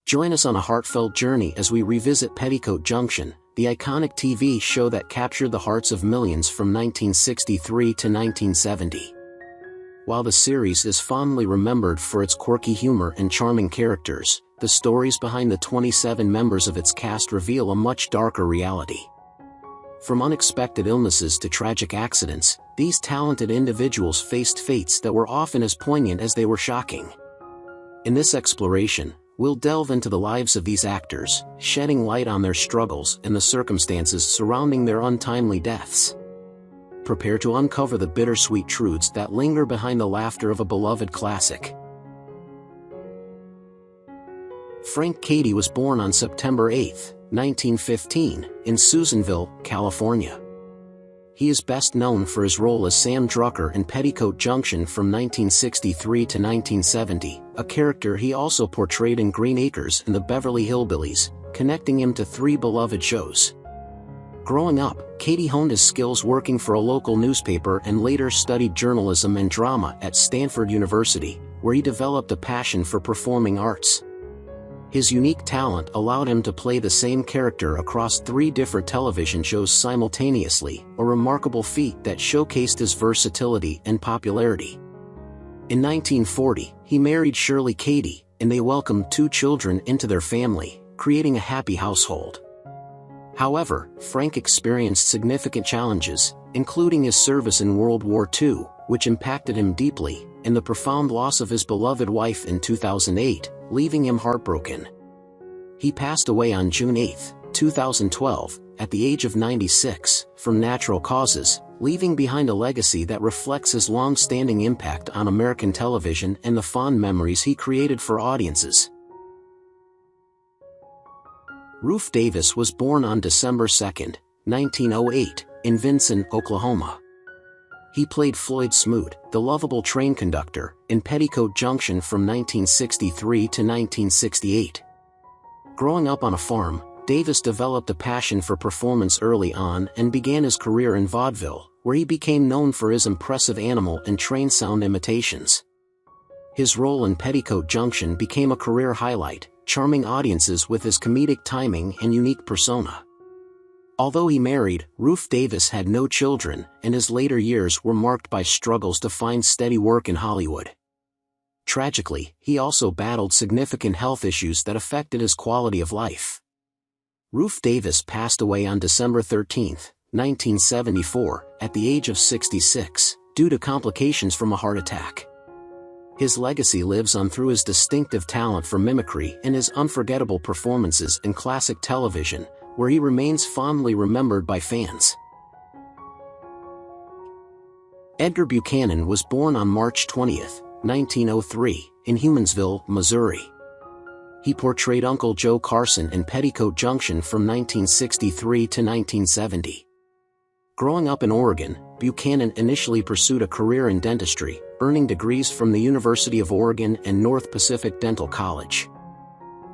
Join us on a heartfelt journey as we revisit Petticoat Junction, the iconic TV show that captured the hearts of millions from 1963 to 1970. While the series is fondly remembered for its quirky humor and charming characters, the stories behind the 27 members of its cast reveal a much darker reality. From unexpected illnesses to tragic accidents, these talented individuals faced fates that were often as poignant as they were shocking. In this exploration, we'll delve into the lives of these actors, shedding light on their struggles and the circumstances surrounding their untimely deaths. Prepare to uncover the bittersweet truths that linger behind the laughter of a beloved classic. Frank Cady was born on September 8, 1915, in Susanville, California. He is best known for his role as Sam Drucker in Petticoat Junction from 1963 to 1970, a character he also portrayed in Green Acres and the Beverly Hillbillies, connecting him to three beloved shows. Growing up, Cady honed his skills working for a local newspaper and later studied journalism and drama at Stanford University, where he developed a passion for performing arts. His unique talent allowed him to play the same character across three different television shows simultaneously, a remarkable feat that showcased his versatility and popularity. In 1940, he married Shirley Cady, and they welcomed two children into their family, creating a happy household. However, Frank experienced significant challenges, including his service in World War II, which impacted him deeply, and the profound loss of his beloved wife in 2008, leaving him heartbroken. He passed away on June 8, 2012, at the age of 96, from natural causes, leaving behind a legacy that reflects his long-standing impact on American television and the fond memories he created for audiences. Rufe Davis was born on December 2, 1908, in Vinson, Oklahoma. He played Floyd Smoot, the lovable train conductor, in Petticoat Junction from 1963 to 1968. Growing up on a farm, Davis developed a passion for performance early on and began his career in vaudeville, where he became known for his impressive animal and train sound imitations. His role in Petticoat Junction became a career highlight, charming audiences with his comedic timing and unique persona. Although he married, Rufe Davis had no children, and his later years were marked by struggles to find steady work in Hollywood. Tragically, he also battled significant health issues that affected his quality of life. Rufe Davis passed away on December 13, 1974, at the age of 66, due to complications from a heart attack. His legacy lives on through his distinctive talent for mimicry and his unforgettable performances in classic television, where he remains fondly remembered by fans. Edgar Buchanan was born on March 20, 1903, in Humansville, Missouri. He portrayed Uncle Joe Carson in Petticoat Junction from 1963 to 1970. Growing up in Oregon, Buchanan initially pursued a career in dentistry, earning degrees from the University of Oregon and North Pacific Dental College.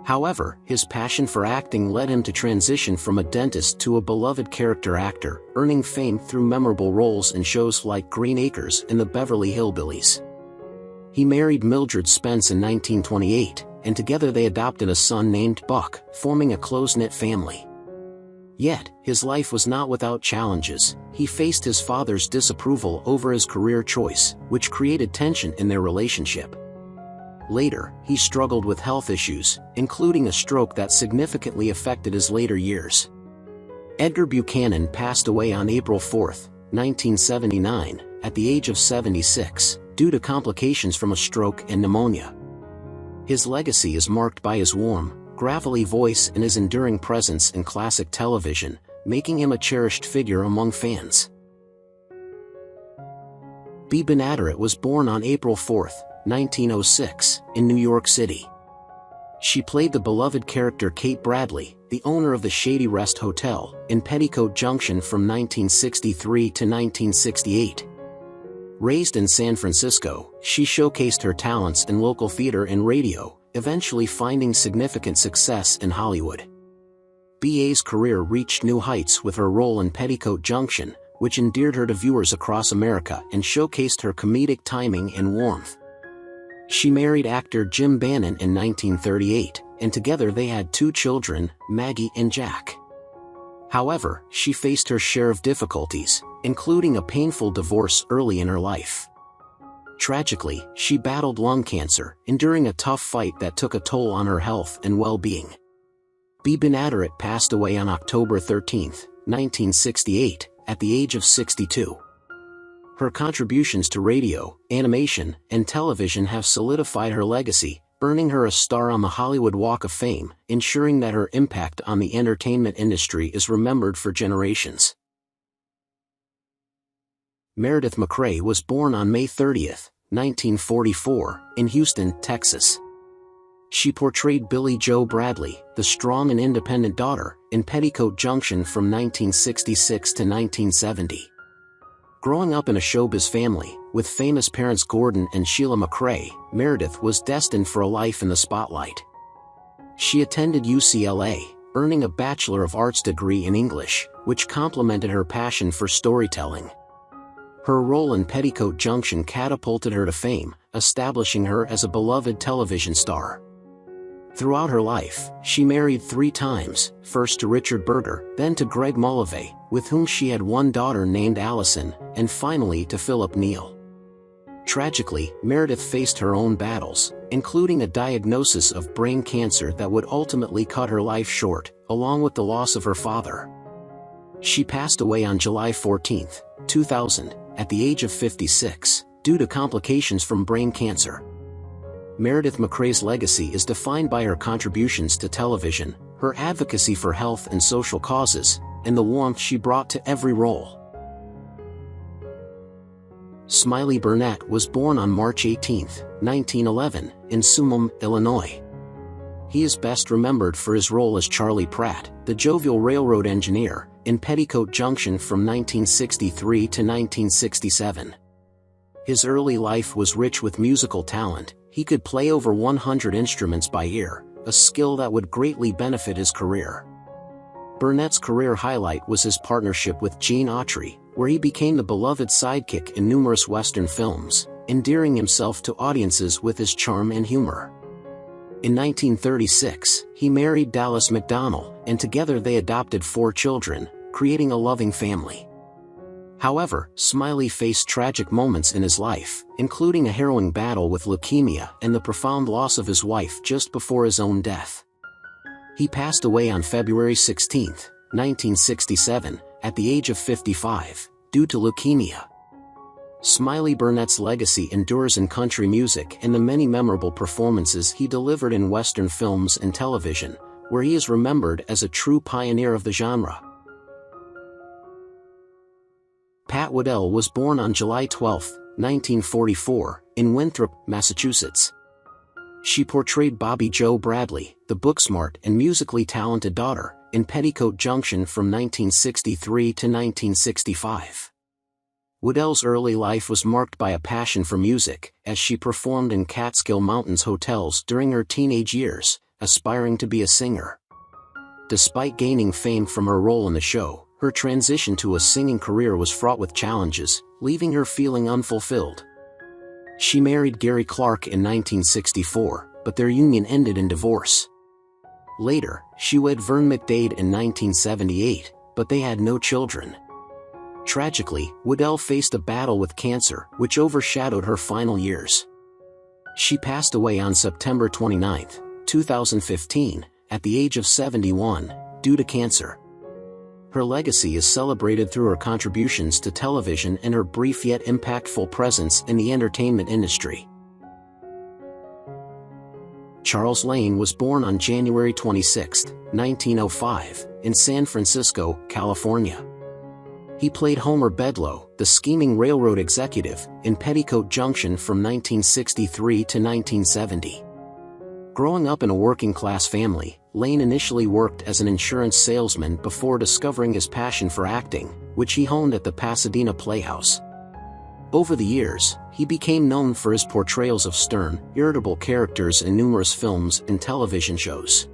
However, his passion for acting led him to transition from a dentist to a beloved character actor, earning fame through memorable roles in shows like Green Acres and the Beverly Hillbillies. He married Mildred Spence in 1928, and together they adopted a son named Buck, forming a close-knit family. Yet, his life was not without challenges. He faced his father's disapproval over his career choice, which created tension in their relationship. Later, he struggled with health issues, including a stroke that significantly affected his later years. Edgar Buchanan passed away on April 4, 1979, at the age of 76, due to complications from a stroke and pneumonia. His legacy is marked by his warm, gravelly voice and his enduring presence in classic television, making him a cherished figure among fans. Bea Benaderet was born on April 4, 1906, in New York City. She played the beloved character Kate Bradley, the owner of the Shady Rest Hotel, in Petticoat Junction from 1963 to 1968. Raised in San Francisco, she showcased her talents in local theater and radio, eventually finding significant success in Hollywood. Bea's career reached new heights with her role in Petticoat Junction, which endeared her to viewers across America and showcased her comedic timing and warmth. She married actor Jim Bannon in 1938, and together they had 2 children, Maggie and Jack. However, she faced her share of difficulties, including a painful divorce early in her life. Tragically, she battled lung cancer, enduring a tough fight that took a toll on her health and well-being. Bea Benaderet passed away on October 13, 1968, at the age of 62. Her contributions to radio, animation, and television have solidified her legacy, earning her a star on the Hollywood Walk of Fame, ensuring that her impact on the entertainment industry is remembered for generations. Meredith McRae was born on May 30, 1944, in Houston, Texas. She portrayed Billie Jo Bradley, the strong and independent daughter, in Petticoat Junction from 1966 to 1970. Growing up in a showbiz family, with famous parents Gordon and Sheila McRae, Meredith was destined for a life in the spotlight. She attended UCLA, earning a Bachelor of Arts degree in English, which complemented her passion for storytelling. Her role in Petticoat Junction catapulted her to fame, establishing her as a beloved television star. Throughout her life, she married 3 times, first to Richard Berger, then to Greg Mullive, with whom she had 1 daughter named Allison, and finally to Philip Neal. Tragically, Meredith faced her own battles, including a diagnosis of brain cancer that would ultimately cut her life short, along with the loss of her father. She passed away on July 14, 2000, at the age of 56, due to complications from brain cancer. Meredith McRae's legacy is defined by her contributions to television, her advocacy for health and social causes, and the warmth she brought to every role. Smiley Burnette was born on March 18, 1911, in Sumum, Illinois. He is best remembered for his role as Charlie Pratt, the jovial railroad engineer, in Petticoat Junction from 1963 to 1967. His early life was rich with musical talent. He could play over 100 instruments by ear, a skill that would greatly benefit his career. Burnette's career highlight was his partnership with Gene Autry, where he became the beloved sidekick in numerous Western films, endearing himself to audiences with his charm and humor. In 1936, he married Dallas McDonnell, and together they adopted 4 children, creating a loving family. However, Smiley faced tragic moments in his life, including a harrowing battle with leukemia and the profound loss of his wife just before his own death. He passed away on February 16, 1967, at the age of 55, due to leukemia. Smiley Burnette's legacy endures in country music and the many memorable performances he delivered in Western films and television, where he is remembered as a true pioneer of the genre. Pat Waddell was born on July 12, 1944, in Winthrop, Massachusetts. She portrayed Bobby Jo Bradley, the booksmart and musically talented daughter, in Petticoat Junction from 1963 to 1965. Waddell's early life was marked by a passion for music, as she performed in Catskill Mountains hotels during her teenage years, aspiring to be a singer. Despite gaining fame from her role in the show, her transition to a singing career was fraught with challenges, leaving her feeling unfulfilled. She married Gary Clark in 1964, but their union ended in divorce. Later, she wed Vern McDade in 1978, but they had no children. Tragically, Waddell faced a battle with cancer, which overshadowed her final years. She passed away on September 29, 2015, at the age of 71, due to cancer. Her legacy is celebrated through her contributions to television and her brief yet impactful presence in the entertainment industry. Charles Lane was born on January 26, 1905, in San Francisco, California. He played Homer Bedloe, the scheming railroad executive, in Petticoat Junction from 1963 to 1970. Growing up in a working-class family, Lane initially worked as an insurance salesman before discovering his passion for acting, which he honed at the Pasadena Playhouse. Over the years, he became known for his portrayals of stern, irritable characters in numerous films and television shows.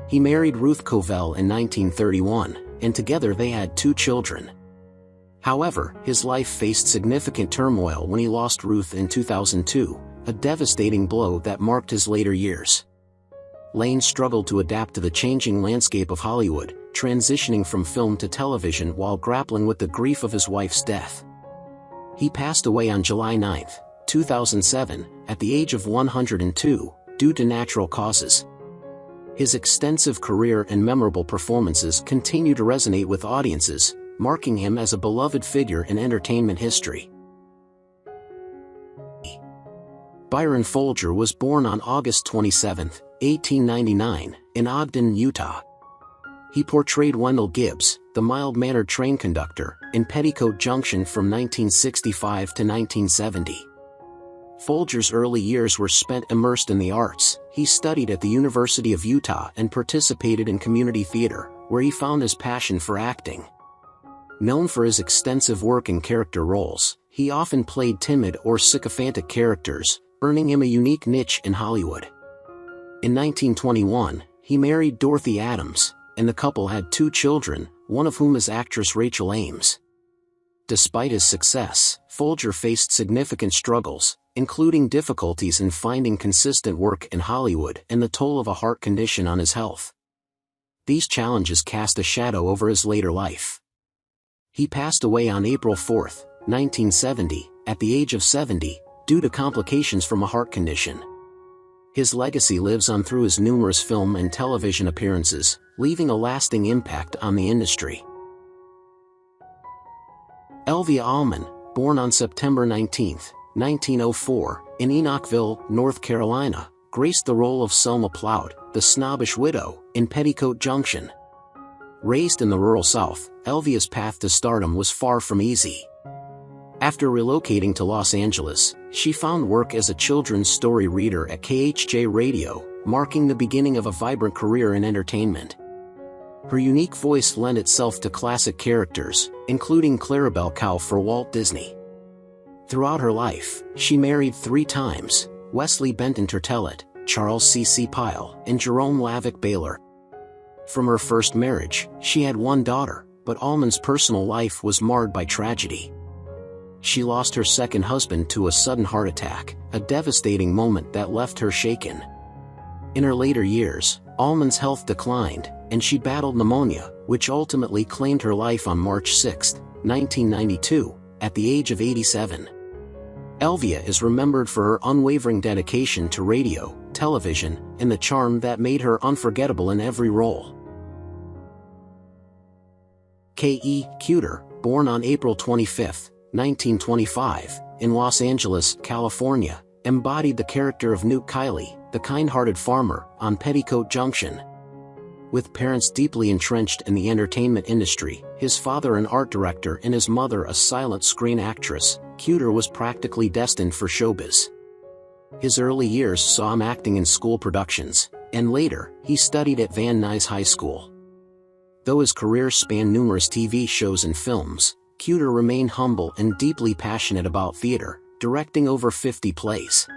He married Ruth Covell in 1931, and together they had 2 children. However, his life faced significant turmoil when he lost Ruth in 2002, a devastating blow that marked his later years. Lane struggled to adapt to the changing landscape of Hollywood, transitioning from film to television while grappling with the grief of his wife's death. He passed away on July 9, 2007, at the age of 102, due to natural causes. His extensive career and memorable performances continue to resonate with audiences, marking him as a beloved figure in entertainment history. Byron Folger was born on August 27, 1899, in Ogden, Utah. He portrayed Wendell Gibbs, the mild-mannered train conductor, in Petticoat Junction from 1965 to 1970. Folger's early years were spent immersed in the arts. He studied at the University of Utah and participated in community theater, where he found his passion for acting. Known for his extensive work in character roles, he often played timid or sycophantic characters, earning him a unique niche in Hollywood. In 1921, he married Dorothy Adams, and the couple had 2 children, one of whom is actress Rachel Ames. Despite his success, Folger faced significant struggles, including difficulties in finding consistent work in Hollywood and the toll of a heart condition on his health. These challenges cast a shadow over his later life. He passed away on April 4, 1970, at the age of 70, due to complications from a heart condition. His legacy lives on through his numerous film and television appearances, leaving a lasting impact on the industry. Elvia Allman, born on September 19, 1904, in Enochville, North Carolina, graced the role of Selma Plout, the snobbish widow, in Petticoat Junction. Raised in the rural South, Elvia's path to stardom was far from easy. After relocating to Los Angeles, she found work as a children's story reader at KHJ Radio, marking the beginning of a vibrant career in entertainment. Her unique voice lent itself to classic characters, including Clarabelle Cow for Walt Disney. Throughout her life, she married 3 times: Wesley Benton Tertellet, Charles C.C. Pyle, and Jerome Lavick Baylor. From her first marriage, she had 1 daughter, but Allman's personal life was marred by tragedy. She lost her second husband to a sudden heart attack, a devastating moment that left her shaken. In her later years, Allman's health declined, and she battled pneumonia, which ultimately claimed her life on March 6, 1992, at the age of 87. Elvia is remembered for her unwavering dedication to radio, television, and the charm that made her unforgettable in every role. K.E. Cuter, born on April 25, 1925, in Los Angeles, California, embodied the character of Newt Kiley, the kind-hearted farmer, on Petticoat Junction. With parents deeply entrenched in the entertainment industry, his father an art director and his mother a silent screen actress, Cuter was practically destined for showbiz. His early years saw him acting in school productions, and later, he studied at Van Nuys High School. Though his career spanned numerous TV shows and films, Cuter remained humble and deeply passionate about theater, directing over 50 plays.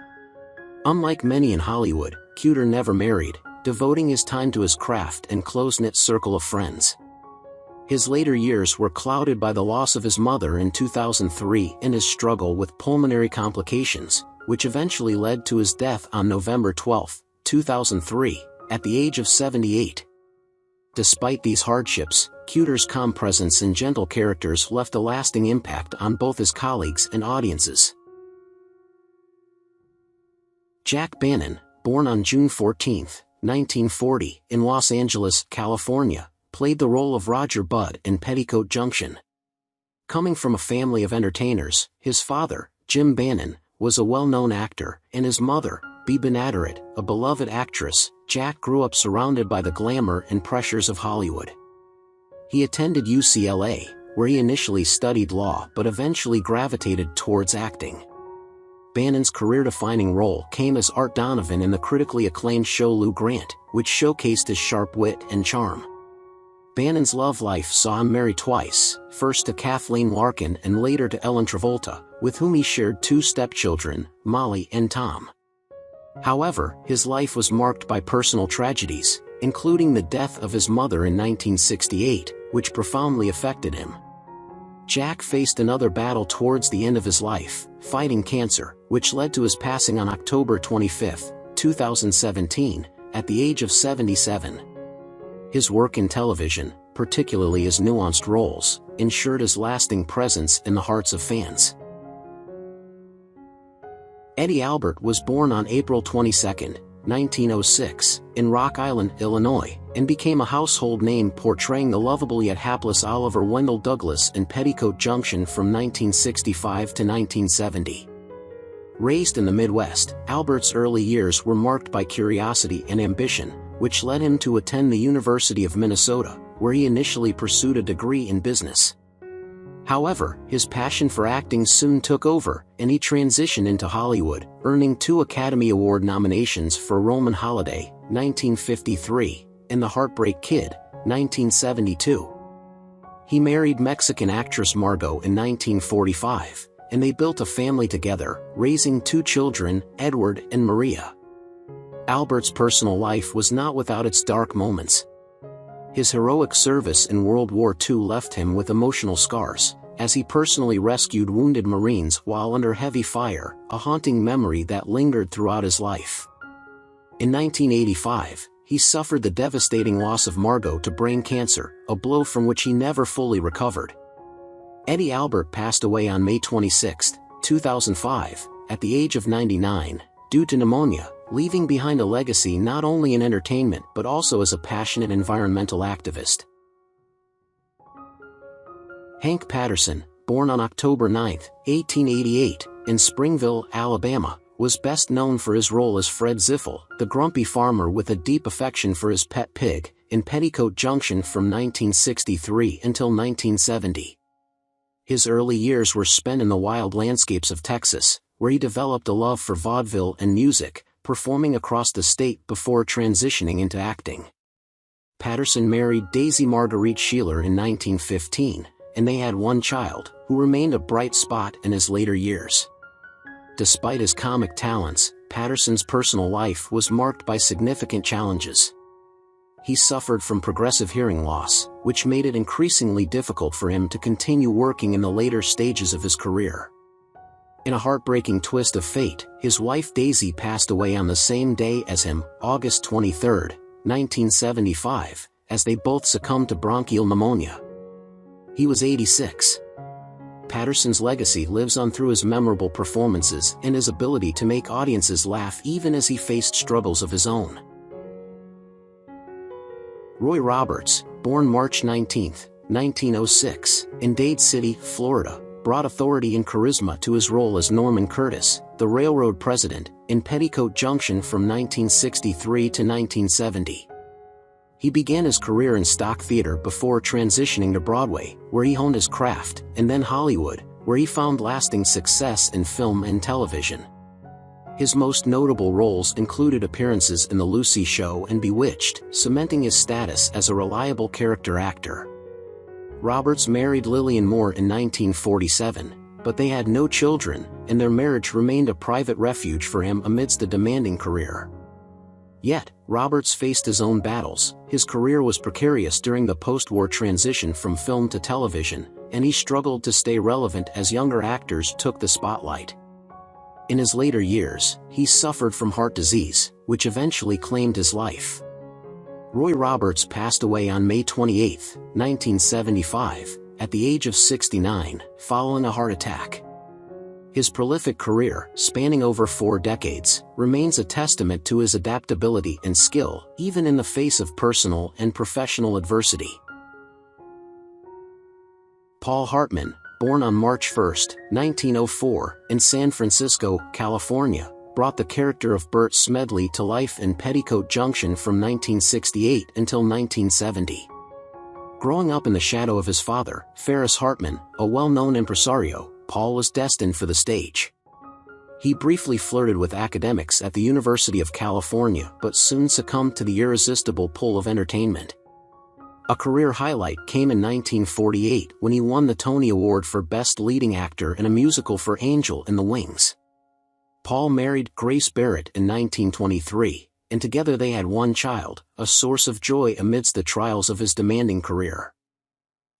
Unlike many in Hollywood, Cuter never married, devoting his time to his craft and close-knit circle of friends. His later years were clouded by the loss of his mother in 2003 and his struggle with pulmonary complications, which eventually led to his death on November 12, 2003, at the age of 78. Despite these hardships, Cuter's calm presence and gentle characters left a lasting impact on both his colleagues and audiences. Jack Bannon, born on June 14, 1940, in Los Angeles, California, played the role of Roger Budd in Petticoat Junction. Coming from a family of entertainers, his father, Jim Bannon, was a well-known actor, and his mother, Bea Benaderet, a beloved actress. Jack grew up surrounded by the glamour and pressures of Hollywood. He attended UCLA, where he initially studied law but eventually gravitated towards acting. Bannon's career-defining role came as Art Donovan in the critically acclaimed show Lou Grant, which showcased his sharp wit and charm. Bannon's love life saw him marry twice, first to Kathleen Larkin and later to Ellen Travolta, with whom he shared 2 stepchildren, Molly and Tom. However, his life was marked by personal tragedies, including the death of his mother in 1968, which profoundly affected him. Jack faced another battle towards the end of his life, fighting cancer, which led to his passing on October 25, 2017, at the age of 77. His work in television, particularly his nuanced roles, ensured his lasting presence in the hearts of fans. Eddie Albert was born on April 22, 1906, in Rock Island, Illinois, and became a household name portraying the lovable yet hapless Oliver Wendell Douglas in Petticoat Junction from 1965 to 1970. Raised in the Midwest, Albert's early years were marked by curiosity and ambition, which led him to attend the University of Minnesota, where he initially pursued a degree in business. However, his passion for acting soon took over, and he transitioned into Hollywood, earning 2 Academy Award nominations for Roman Holiday, 1953, and The Heartbreak Kid, 1972. He married Mexican actress Margot in 1945, and they built a family together, raising 2 children, Edward and Maria. Albert's personal life was not without its dark moments. His heroic service in World War II left him with emotional scars, as he personally rescued wounded Marines while under heavy fire, a haunting memory that lingered throughout his life. In 1985, he suffered the devastating loss of Margot to brain cancer, a blow from which he never fully recovered. Eddie Albert passed away on May 26, 2005, at the age of 99, due to pneumonia, leaving behind a legacy not only in entertainment but also as a passionate environmental activist. Hank Patterson, born on October 9, 1888, in Springville, Alabama, was best known for his role as Fred Ziffel, the grumpy farmer with a deep affection for his pet pig, in Petticoat Junction from 1963 until 1970. His early years were spent in the wild landscapes of Texas, where he developed a love for vaudeville and music, performing across the state before transitioning into acting. Patterson married Daisy Marguerite Sheeler in 1915, and they had 1 child, who remained a bright spot in his later years. Despite his comic talents, Patterson's personal life was marked by significant challenges. He suffered from progressive hearing loss, which made it increasingly difficult for him to continue working in the later stages of his career. In a heartbreaking twist of fate, his wife Daisy passed away on the same day as him, August 23, 1975, as they both succumbed to bronchial pneumonia. He was 86. Patterson's legacy lives on through his memorable performances and his ability to make audiences laugh even as he faced struggles of his own. Roy Roberts, born March 19, 1906, in Dade City, Florida, brought authority and charisma to his role as Norman Curtis, the railroad president, in Petticoat Junction from 1963 to 1970. He began his career in stock theater before transitioning to Broadway, where he honed his craft, and then Hollywood, where he found lasting success in film and television. His most notable roles included appearances in The Lucy Show and Bewitched, cementing his status as a reliable character actor. Roberts married Lillian Moore in 1947, but they had no children, and their marriage remained a private refuge for him amidst a demanding career. Yet, Roberts faced his own battles. His career was precarious during the post-war transition from film to television, and he struggled to stay relevant as younger actors took the spotlight. In his later years, he suffered from heart disease, which eventually claimed his life. Roy Roberts passed away on May 28, 1975, at the age of 69, following a heart attack. His prolific career, spanning over 4 decades, remains a testament to his adaptability and skill, even in the face of personal and professional adversity. Paul Hartman, born on March 1, 1904, in San Francisco, California, brought the character of Bert Smedley to life in Petticoat Junction from 1968 until 1970. Growing up in the shadow of his father, Ferris Hartman, a well-known impresario, Paul was destined for the stage. He briefly flirted with academics at the University of California but soon succumbed to the irresistible pull of entertainment. A career highlight came in 1948 when he won the Tony Award for Best Leading Actor in a musical for Angel in the Wings. Paul married Grace Barrett in 1923, and together they had 1 child, a source of joy amidst the trials of his demanding career.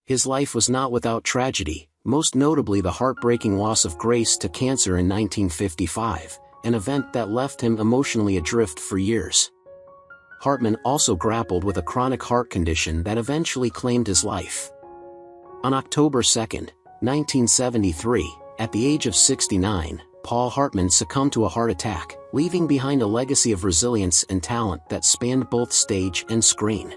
His life was not without tragedy, most notably the heartbreaking loss of Grace to cancer in 1955, an event that left him emotionally adrift for years. Hartman also grappled with a chronic heart condition that eventually claimed his life. On October 2, 1973, at the age of 69, Paul Hartman succumbed to a heart attack, leaving behind a legacy of resilience and talent that spanned both stage and screen.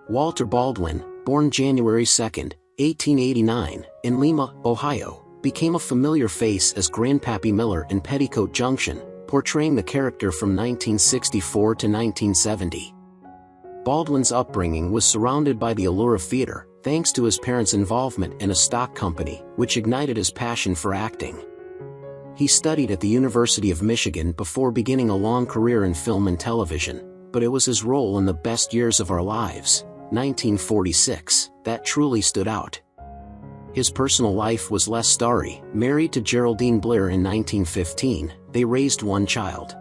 Walter Baldwin, born January 2, 1889, in Lima, Ohio, became a familiar face as Grandpappy Miller in Petticoat Junction, portraying the character from 1964 to 1970. Baldwin's upbringing was surrounded by the allure of theater, thanks to his parents' involvement in a stock company, which ignited his passion for acting. He studied at the University of Michigan before beginning a long career in film and television, but it was his role in The Best Years of Our Lives, 1946, that truly stood out. His personal life was less starry. Married to Geraldine Blair in 1915, they raised one child.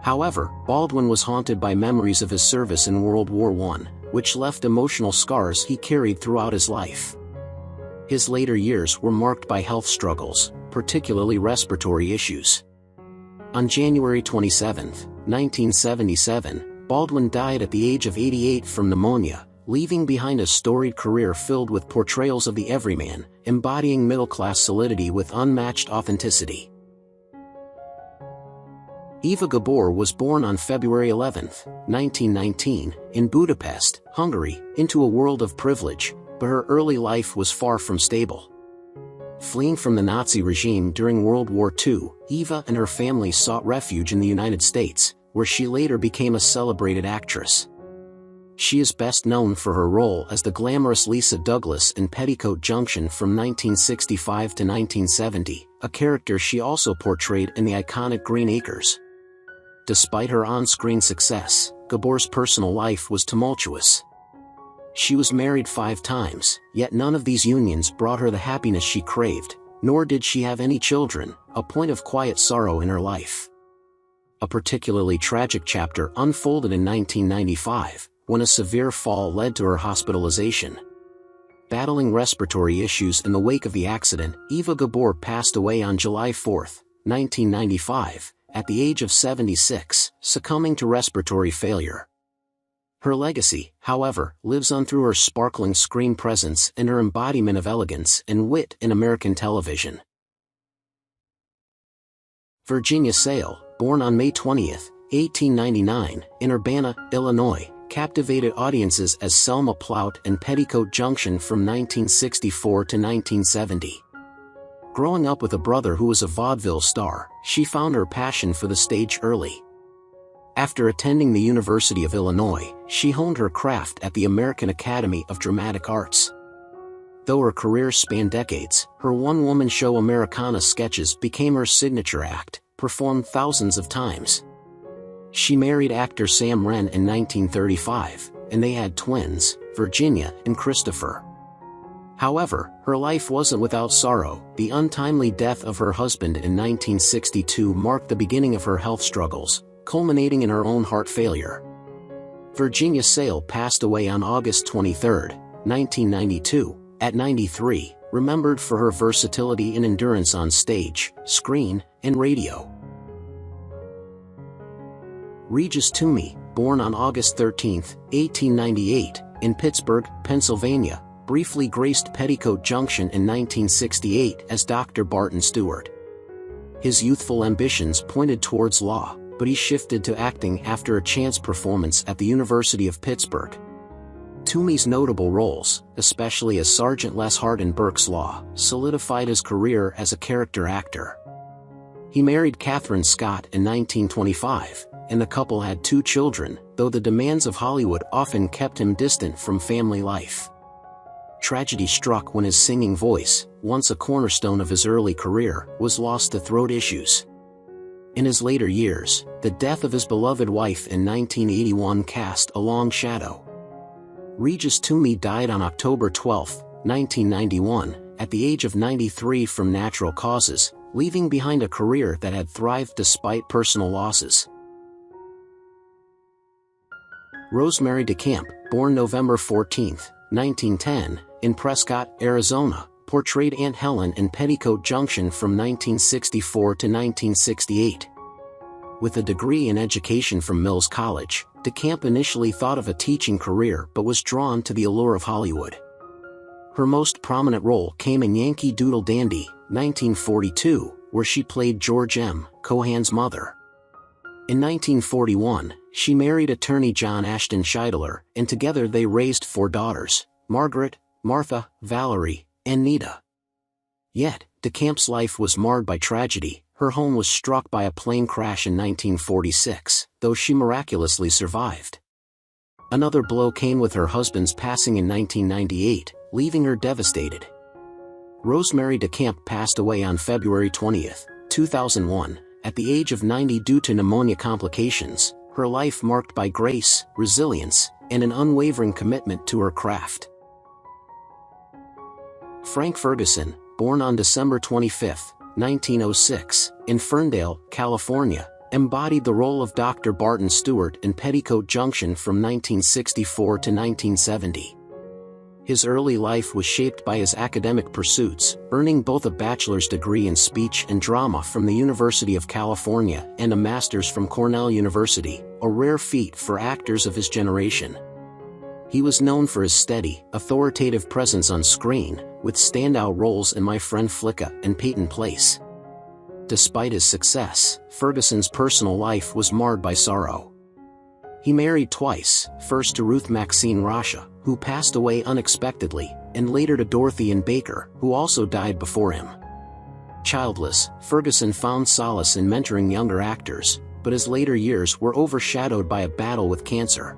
However, Baldwin was haunted by memories of his service in World War I, which left emotional scars he carried throughout his life. His later years were marked by health struggles, particularly respiratory issues. On January 27, 1977, Baldwin died at the age of 88 from pneumonia, leaving behind a storied career filled with portrayals of the everyman, embodying middle-class solidity with unmatched authenticity. Eva Gabor was born on February 11, 1919, in Budapest, Hungary, into a world of privilege, but her early life was far from stable. Fleeing from the Nazi regime during World War II, Eva and her family sought refuge in the United States, where she later became a celebrated actress. She is best known for her role as the glamorous Lisa Douglas in Petticoat Junction from 1965 to 1970, a character she also portrayed in the iconic Green Acres. Despite her on-screen success, Gabor's personal life was tumultuous. She was married 5 times, yet none of these unions brought her the happiness she craved, nor did she have any children, a point of quiet sorrow in her life. A particularly tragic chapter unfolded in 1995, when a severe fall led to her hospitalization. Battling respiratory issues in the wake of the accident, Eva Gabor passed away on July 4, 1995, at the age of 76, succumbing to respiratory failure. Her legacy, however, lives on through her sparkling screen presence and her embodiment of elegance and wit in American television. Virginia Sale, born on May 20, 1899, in Urbana, Illinois, captivated audiences as Selma Plout in Petticoat Junction from 1964 to 1970. Growing up with a brother who was a vaudeville star, she found her passion for the stage early. After attending the University of Illinois, she honed her craft at the American Academy of Dramatic Arts. Though her career spanned decades, her one-woman show Americana sketches became her signature act, performed thousands of times. She married actor Sam Wren in 1935, and they had twins, Virginia and Christopher. However, her life wasn't without sorrow. The untimely death of her husband in 1962 marked the beginning of her health struggles, culminating in her own heart failure. Virginia Sale passed away on August 23, 1992, at 93, remembered for her versatility and endurance on stage, screen, and radio. Regis Toomey, born on August 13, 1898, in Pittsburgh, Pennsylvania, briefly graced Petticoat Junction in 1968 as Dr. Barton Stewart. His youthful ambitions pointed towards law, but he shifted to acting after a chance performance at the University of Pittsburgh. Toomey's notable roles, especially as Sergeant Les Hart in Burke's Law, solidified his career as a character actor. He married Catherine Scott in 1925, and the couple had 2 children, though the demands of Hollywood often kept him distant from family life. Tragedy struck when his singing voice, once a cornerstone of his early career, was lost to throat issues. In his later years, the death of his beloved wife in 1981 cast a long shadow. Regis Toomey died on October 12, 1991, at the age of 93 from natural causes, leaving behind a career that had thrived despite personal losses. Rosemary DeCamp, born November 14, 1910, in Prescott, Arizona, portrayed Aunt Helen in Petticoat Junction from 1964 to 1968. With a degree in education from Mills College, DeCamp initially thought of a teaching career but was drawn to the allure of Hollywood. Her most prominent role came in Yankee Doodle Dandy, 1942, where she played George M. Cohan's mother. In 1941, she married attorney John Ashton Scheidler, and together they raised 4 daughters, Margaret, Martha, Valerie, and Nita. Yet, DeCamp's life was marred by tragedy. Her home was struck by a plane crash in 1946, though she miraculously survived. Another blow came with her husband's passing in 1998, leaving her devastated. Rosemary DeCamp passed away on February 20, 2001, at the age of 90 due to pneumonia complications, her life marked by grace, resilience, and an unwavering commitment to her craft. Frank Ferguson, born on December 25, 1906, in Ferndale, California, embodied the role of Dr. Barton Stewart in Petticoat Junction from 1964 to 1970. His early life was shaped by his academic pursuits, earning both a bachelor's degree in speech and drama from the University of California and a master's from Cornell University, a rare feat for actors of his generation. He was known for his steady, authoritative presence on screen, with standout roles in My Friend Flicka and Peyton Place. Despite his success, Ferguson's personal life was marred by sorrow. He married twice, first to Ruth Maxine Rasha, who passed away unexpectedly, and later to Dorothy Ann Baker, who also died before him. Childless, Ferguson found solace in mentoring younger actors, but his later years were overshadowed by a battle with cancer.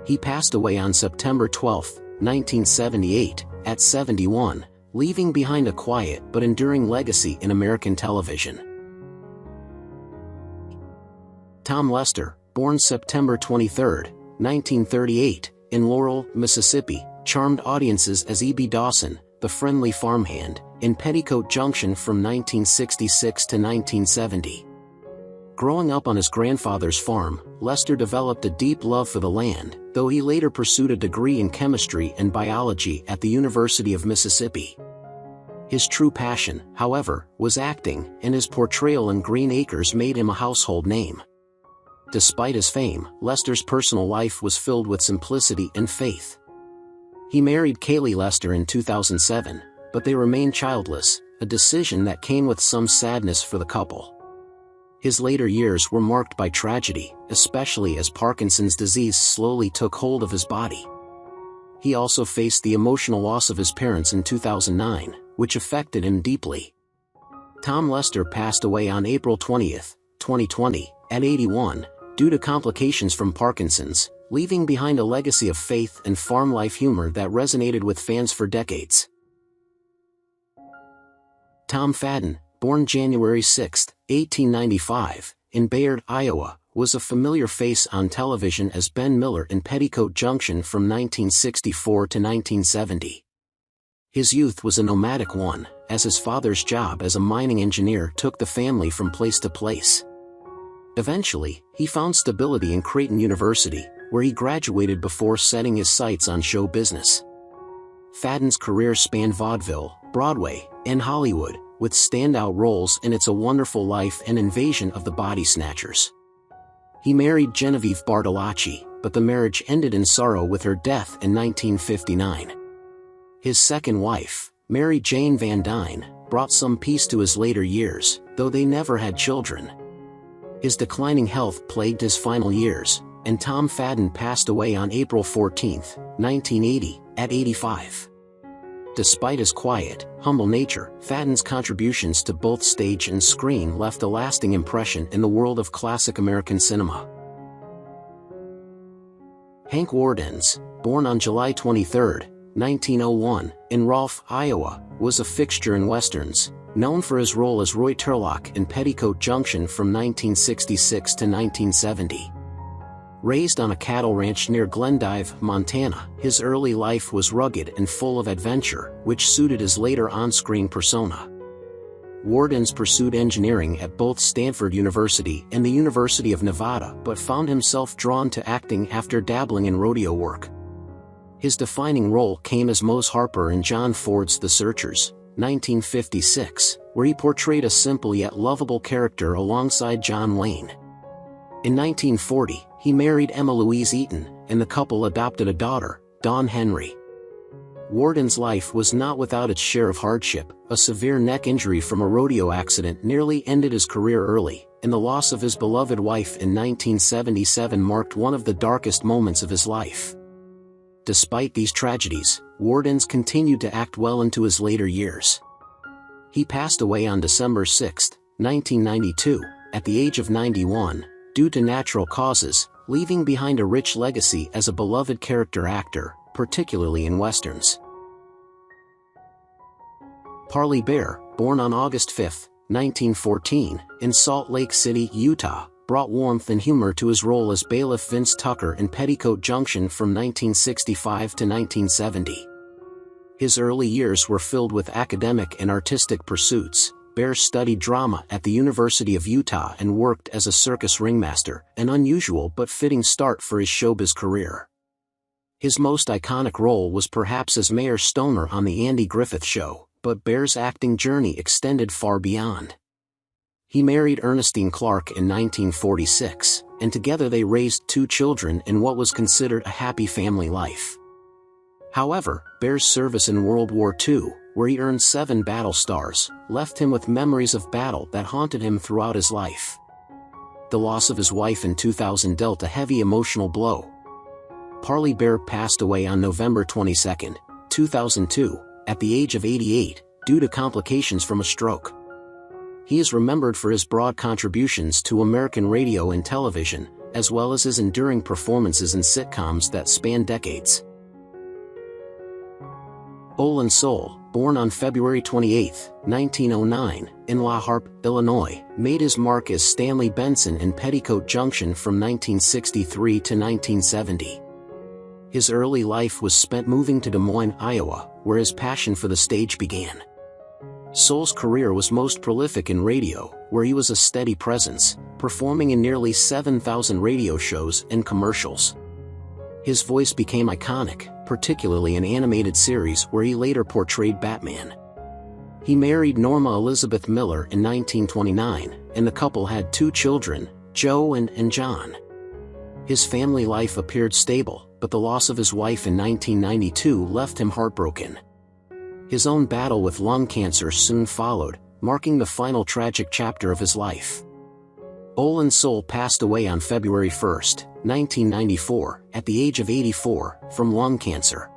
He passed away on September 12, 1978, at 71, leaving behind a quiet but enduring legacy in American television. Tom Lester, born September 23, 1938, in Laurel, Mississippi, charmed audiences as E.B. Dawson, the friendly farmhand, in Petticoat Junction from 1966 to 1970. Growing up on his grandfather's farm, Lester developed a deep love for the land, though he later pursued a degree in chemistry and biology at the University of Mississippi. His true passion, however, was acting, and his portrayal in Green Acres made him a household name. Despite his fame, Lester's personal life was filled with simplicity and faith. He married Kaylee Lester in 2007, but they remained childless, a decision that came with some sadness for the couple. His later years were marked by tragedy, especially as Parkinson's disease slowly took hold of his body. He also faced the emotional loss of his parents in 2009, which affected him deeply. Tom Lester passed away on April 20, 2020, at 81, due to complications from Parkinson's, leaving behind a legacy of faith and farm life humor that resonated with fans for decades. Tom Fadden, born January 6, 1895, in Bayard, Iowa, was a familiar face on television as Ben Miller in Petticoat Junction from 1964 to 1970. His youth was a nomadic one, as his father's job as a mining engineer took the family from place to place. Eventually, he found stability in Creighton University, where he graduated before setting his sights on show business. Fadden's career spanned vaudeville, Broadway, and Hollywood, with standout roles in It's a Wonderful Life and Invasion of the Body Snatchers. He married Genevieve Bartolacci, but the marriage ended in sorrow with her death in 1959. His second wife, Mary Jane Van Dyne, brought some peace to his later years, though they never had children. His declining health plagued his final years, and Tom Fadden passed away on April 14, 1980, at 85. Despite his quiet, humble nature, Fadden's contributions to both stage and screen left a lasting impression in the world of classic American cinema. Hank Wardens, born on July 23, 1901, in Rolfe, Iowa, was a fixture in westerns, known for his role as Roy Turlock in Petticoat Junction from 1966 to 1970. Raised on a cattle ranch near Glendive, Montana, his early life was rugged and full of adventure, which suited his later on-screen persona. Wardens pursued engineering at both Stanford University and the University of Nevada but found himself drawn to acting after dabbling in rodeo work. His defining role came as Mose Harper in John Ford's The Searchers, 1956, where he portrayed a simple yet lovable character alongside John Wayne. In 1940, he married Emma Louise Eaton, and the couple adopted a daughter, Dawn Henry. Worden's life was not without its share of hardship. A severe neck injury from a rodeo accident nearly ended his career early, and the loss of his beloved wife in 1977 marked one of the darkest moments of his life. Despite these tragedies, Worden's continued to act well into his later years. He passed away on December 6, 1992, at the age of 91, due to natural causes, leaving behind a rich legacy as a beloved character actor, particularly in westerns. Parley Baer, born on August 5, 1914, in Salt Lake City, Utah, brought warmth and humor to his role as bailiff Vince Tucker in Petticoat Junction from 1965 to 1970. His early years were filled with academic and artistic pursuits. Baer studied drama at the University of Utah and worked as a circus ringmaster, an unusual but fitting start for his showbiz career. His most iconic role was perhaps as Mayor Stoner on The Andy Griffith Show, but Baer's acting journey extended far beyond. He married Ernestine Clark in 1946, and together they raised 2 children in what was considered a happy family life. However, Baer's service in World War II, where he earned 7 battle stars, left him with memories of battle that haunted him throughout his life. The loss of his wife in 2000 dealt a heavy emotional blow. Parley Baer passed away on November 22, 2002, at the age of 88, due to complications from a stroke. He is remembered for his broad contributions to American radio and television, as well as his enduring performances in sitcoms that span decades. Olan Soule, born on February 28, 1909, in La Harpe, Illinois, made his mark as Stanley Benson in Petticoat Junction from 1963 to 1970. His early life was spent moving to Des Moines, Iowa, where his passion for the stage began. Soule's career was most prolific in radio, where he was a steady presence, performing in nearly 7,000 radio shows and commercials. His voice became iconic, particularly in animated series where he later portrayed Batman. He married Norma Elizabeth Miller in 1929, and the couple had 2 children, Joe and John. His family life appeared stable, but the loss of his wife in 1992 left him heartbroken. His own battle with lung cancer soon followed, marking the final tragic chapter of his life. Olan Soule passed away on February 1, 1994, at the age of 84, from lung cancer.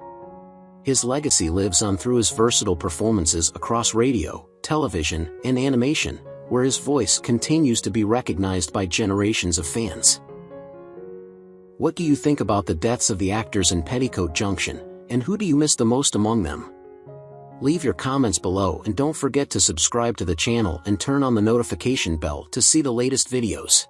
His legacy lives on through his versatile performances across radio, television, and animation, where his voice continues to be recognized by generations of fans. What do you think about the deaths of the actors in Petticoat Junction, and who do you miss the most among them? Leave your comments below and don't forget to subscribe to the channel and turn on the notification bell to see the latest videos.